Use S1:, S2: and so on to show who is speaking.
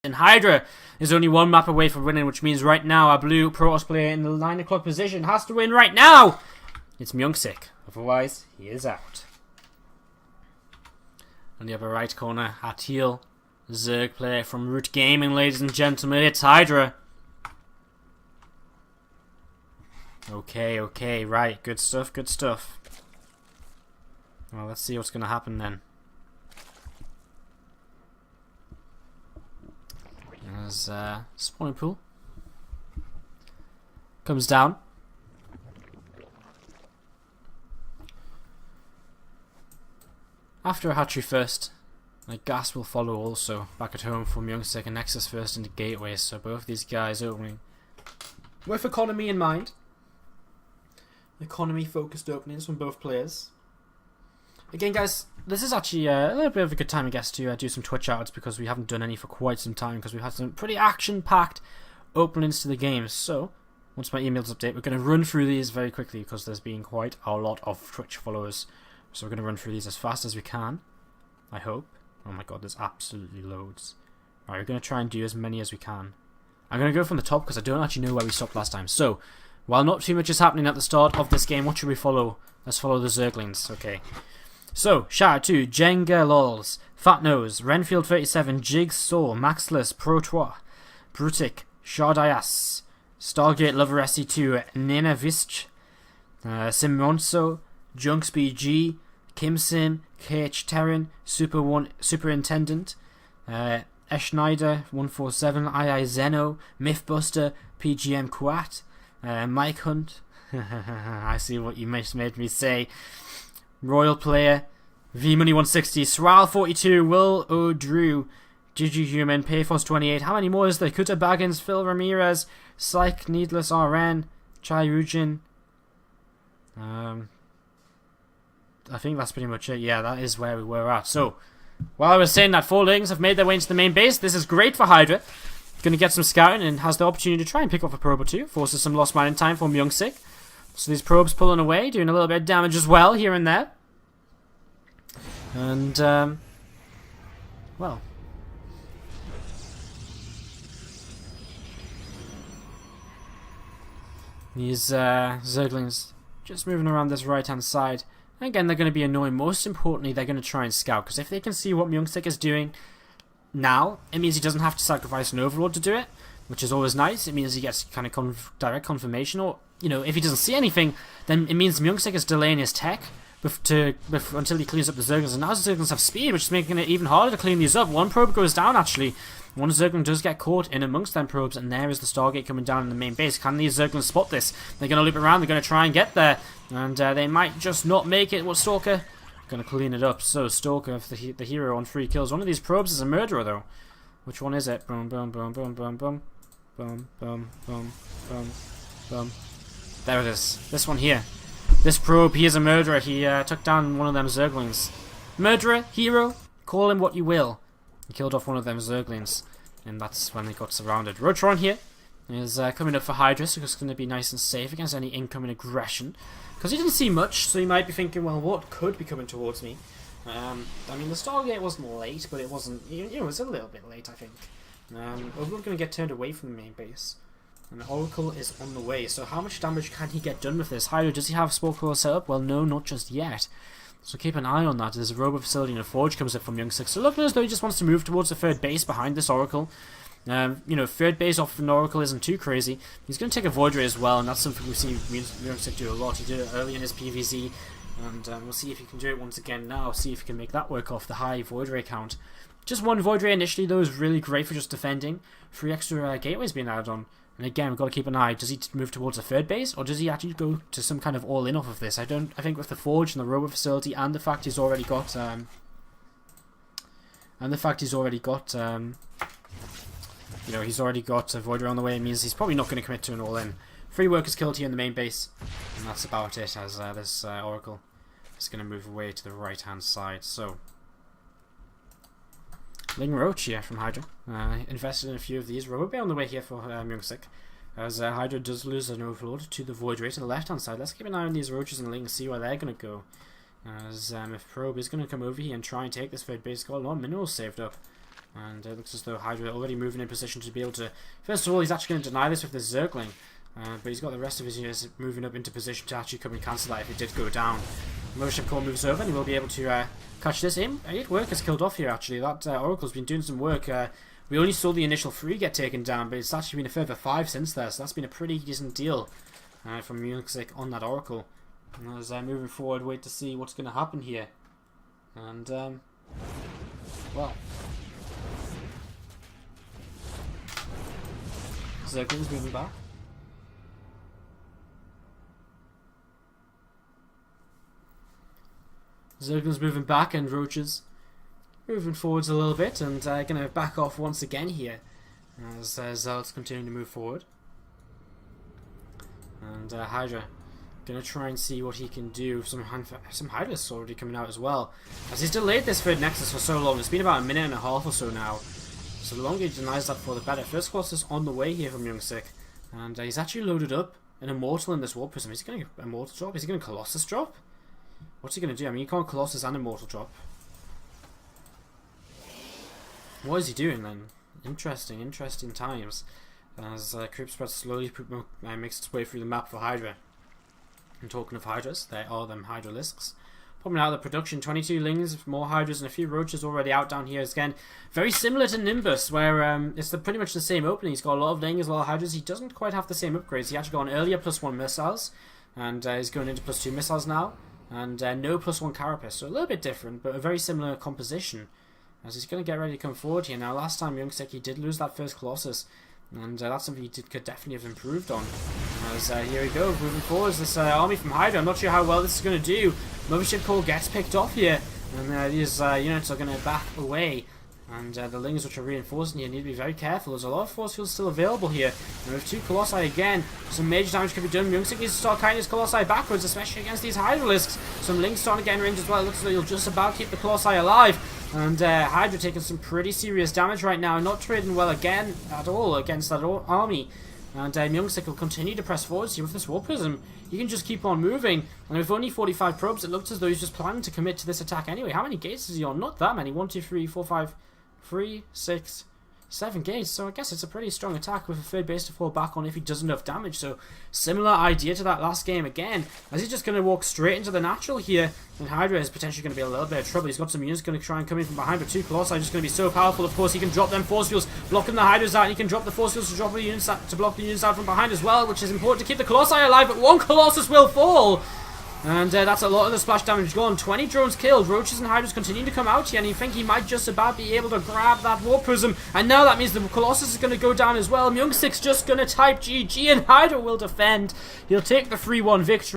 S1: And Hydra is only one map away from winning, which means right now our blue Protoss player in the 9 o'clock position has to win right now. It's MyuNgSiK. Otherwise, he is out. On the upper right corner, our teal Zerg player from Root Gaming, ladies and gentlemen. It's Hydra. Okay, right. Good stuff, good stuff. Well, let's see what's going to happen then. As spawning pool comes down. After a hatchery first, a gas will follow also back at home for MyuNgSiK and Nexus first into gateways. So both these guys opening with economy in mind. Economy focused openings from both players. Again, guys, this is actually a little bit of a good time, I guess, to do some Twitch outs because we haven't done any for quite some time because we've had some pretty action-packed openings to the game. So, once my emails update, we're going to run through these very quickly because there's been quite a lot of Twitch followers. So we're going to run through these as fast as we can, I hope. Oh my god, there's absolutely loads. Alright, we're going to try and do as many as we can. I'm going to go from the top because I don't actually know where we stopped last time. So, while not too much is happening at the start of this game, what should we follow? Let's follow the Zerglings. Okay. So, shout out to Jenga Lols, Fatnose, Renfield 37, Jigsaw, Maxless, Protois, Brutic, Shardias, Stargate Lover SC2, Nina Visch, Simonso, Junksby G, Kimsim, KH Terran, Superintendent, Eschneider 147, II Zeno, Mythbuster, PGM Quat, Mike Hunt. I see what you made me say. Royal Player, V-Money 160, Sral 42, Will O'Drew, Human, Payforce 28. How many more is there? Kuta Baggins, Phil Ramirez, Psych Needless RN, Chai Rujin. I think that's pretty much it. Yeah, that is where we were at. So, while I was saying that 4 Lings have made their way into the main base, this is great for Hydra. Going to get some scouting and has the opportunity to try and pick up a probe or two. Forces some lost mining time for MyuNgSiK. So these probes pulling away, doing a little bit of damage as well here and there. And, well. These Zerglings just moving around this right-hand side. And again, they're going to be annoying. Most importantly, they're going to try and scout. Because if they can see what MyuNgSiK is doing now, it means he doesn't have to sacrifice an Overlord to do it. Which is always nice. It means he gets kind of direct confirmation. Or, you know, if he doesn't see anything, then it means MyuNgSiK is delaying his tech until he cleans up the Zerglings. And now the Zerglings have speed, which is making it even harder to clean these up. One probe goes down, actually. One Zergling does get caught in amongst them probes, and there is the Stargate coming down in the main base. Can these Zerglings spot this? They're going to loop around, they're going to try and get there. And they might just not make it. What, Stalker? Going to clean it up. So, Stalker, the hero on 3 kills. One of these probes is a murderer, though. Which one is it? Boom, boom, boom, boom, boom, boom. Boom, boom, boom, boom, boom. There it is. This one here. This probe, he is a murderer. He took down one of them Zerglings. Murderer, hero, call him what you will. He killed off one of them Zerglings. And that's when they got surrounded. Rotron here is coming up for Hydra, so it's going to be nice and safe against any incoming aggression. Because he didn't see much, so he might be thinking, well, what could be coming towards me? I mean, the Stargate wasn't late, but it wasn't, you know, it was a little bit late, I think. We're going to get turned away from the main base. And the Oracle is on the way. So how much damage can he get done with this? Hydra, does he have Spore Core set up? Well, no, not just yet. So keep an eye on that. There's a Robo Facility and a Forge comes up from MyuNgSiK. So looking as though he just wants to move towards the third base behind this Oracle. You know, third base off an Oracle isn't too crazy. He's going to take a Void Ray as well, and that's something we've seen MyuNgSiK do a lot. He did it early in his PvZ. And we'll see if he can do it once again now. See if he can make that work off the high Void Ray count. Just one Void Ray initially, though, is really great for just defending. 3 extra gateways being added on. And again, we've got to keep an eye. Does he move towards a third base, or does he actually go to some kind of all-in off of this? I think with the Forge and the Robo Facility, and the fact he's already got, you know, he's already got a Void Ray on the way. It means he's probably not going to commit to an all-in. 3 workers killed here in the main base, and that's about it. As this Oracle is going to move away to the right-hand side. So. Ling Roach here from Hydra. Invested in a few of these. Robo on the way here for MyuNgSiK. As Hydra does lose an Overlord to the Void Ray to the left hand side. Let's keep an eye on these Roaches and Ling and see where they're going to go. As if Probe is going to come over here and try and take this third base goal. A lot of minerals saved up. And it looks as though Hydra already moving in position to be able to... First of all, he's actually going to deny this with the Zergling. But he's got the rest of his units moving up into position to actually come and cancel that if it did go down. MyuNgSiK core moves over and he will be able to catch this in. 8 workers killed off here actually. That Oracle's been doing some work. We only saw the initial 3 get taken down, but it's actually been a further 5 since there. So that's been a pretty decent deal from MyuNgSiK on that Oracle. And as moving forward, wait to see what's going to happen here. And, well... Zergling's moving back. Zergling's moving back and Roaches moving forwards a little bit and going to back off once again here as Zealots continue to move forward. And Hydra going to try and see what he can do. Some Hydra's already coming out as well. As he's delayed this third Nexus for so long, it's been about a minute and a half or so now. So the longer he denies that for the better. First Colossus on the way here from MyuNgSiK. And he's actually loaded up an Immortal in this Warp Prism. Is he going to Immortal drop? Is he going to Colossus drop? What's he going to do? I mean, you can't Colossus and Immortal drop. What is he doing then? Interesting times. As creep spread slowly makes its way through the map for Hydra. And talking of Hydras, there are them Hydralisks. Popping out of the production, 22 Lings, more Hydras and a few Roaches already out down here. Again, very similar to Nimbus, where it's pretty much the same opening. He's got a lot of Lings, a lot of Hydras. He doesn't quite have the same upgrades. He actually got an earlier +1 missiles, and he's going into +2 missiles now. And no +1 Carapace, so a little bit different, but a very similar composition. As he's going to get ready to come forward here. Now, last time MyuNgSiK, he did lose that first Colossus, and that's something he could definitely have improved on. As here we go, moving forwards, this army from Hydra. I'm not sure how well this is going to do. MyuNgSiK core gets picked off here, and these units are going to back away. And the Lings, which are reinforcing here, need to be very careful. There's a lot of force fields still available here. And with 2 Colossi again, some major damage could be done. MyuNgSiK needs to start carrying his Colossi backwards, especially against these Hydralisks. Some Lings starting to get in range as well. It looks like he'll just about keep the Colossi alive. And Hydra taking some pretty serious damage right now. Not trading well again at all against that army. And MyuNgSiK will continue to press forwards here with this Warp Prism. He can just keep on moving. And with only 45 probes, it looks as though he's just planning to commit to this attack anyway. How many gates is he on? Not that many. 1, 2, 3, 4, 5... 3, 6, 7 gates, so I guess it's a pretty strong attack with a third base to fall back on if he does enough damage. So similar idea to that last game again, as he's just going to walk straight into the natural here, and Hydra is potentially going to be a little bit of trouble. He's got some units going to try and come in from behind, but 2 Colossi are just going to be so powerful. Of course, he can drop them force fields, blocking the Hydras out, and he can drop the force fields to drop the units out, to block the units out from behind as well, which is important to keep the Colossi alive, but 1 Colossus will fall. And that's a lot of the splash damage gone. 20 drones killed. Roaches and Hydras continue to come out here, and you think he might just about be able to grab that Warp Prism. And now that means the Colossus is going to go down as well. MyuNgSiK's just going to type GG, and Hydra will defend. He'll take the 3-1 victory.